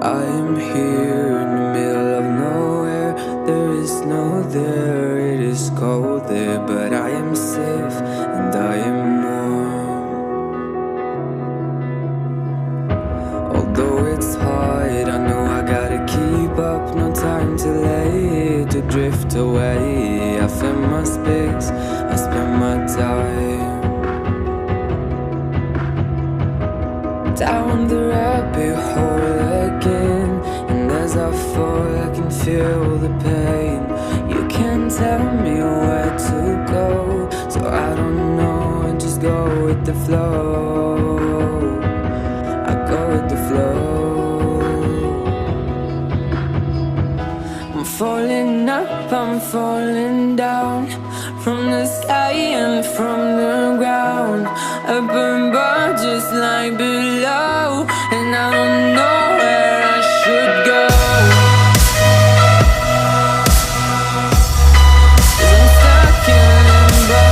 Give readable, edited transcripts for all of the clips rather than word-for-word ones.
I am here in the middle of nowhere. There is no there, it is cold there, but I am safe and I am warm. Although it's hard, I know I gotta keep up. No time to lay, to drift away. I fill my space, I spend my time down the rabbit hole again. And as I fall, I can feel the pain. You can't tell me where to go, so I don't know, I just go with the flow. I go with the flow. I'm falling up, I'm falling down, from the sky and from the ground. Up above just like below, and I don't know where I should go. 'Cause I'm stuck in limbo.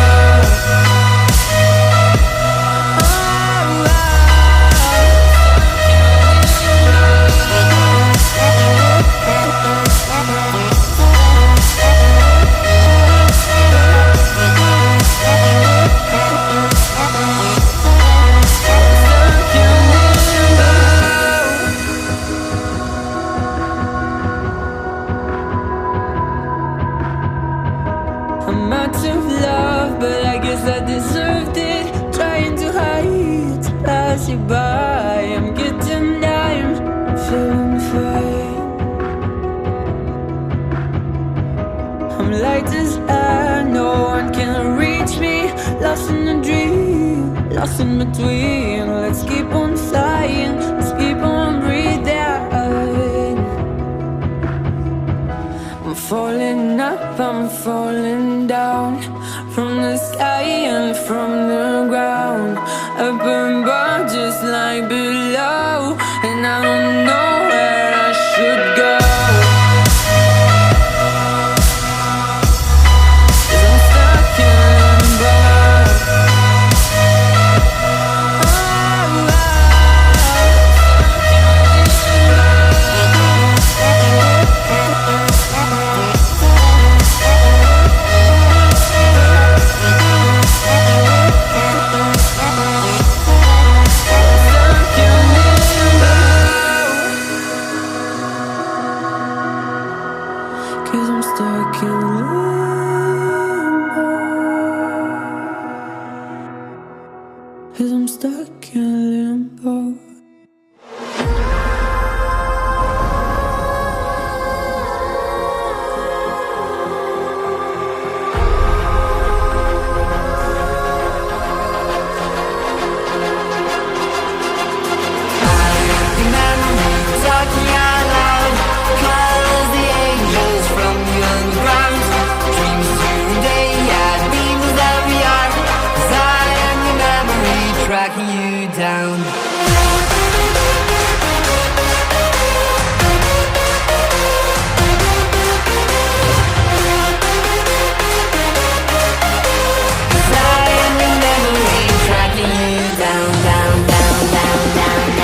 I'm out of love, but I guess I deserved it. Trying to hide, to pass you by. I'm getting down, feeling fine. I'm light as air, no one can reach me. Lost in a dream, lost in between. Let's keep on flying, let's keep on breathing. I'm falling up, I'm falling down, from the sky and from the ground. Up above just like below, and I don't know where I should go. 'Cause I'm stuck in limbo. Cause I'm stuck in limbo. Cause I'm stuck in limbo. Tracking you down. Down, down, down, down, down, down.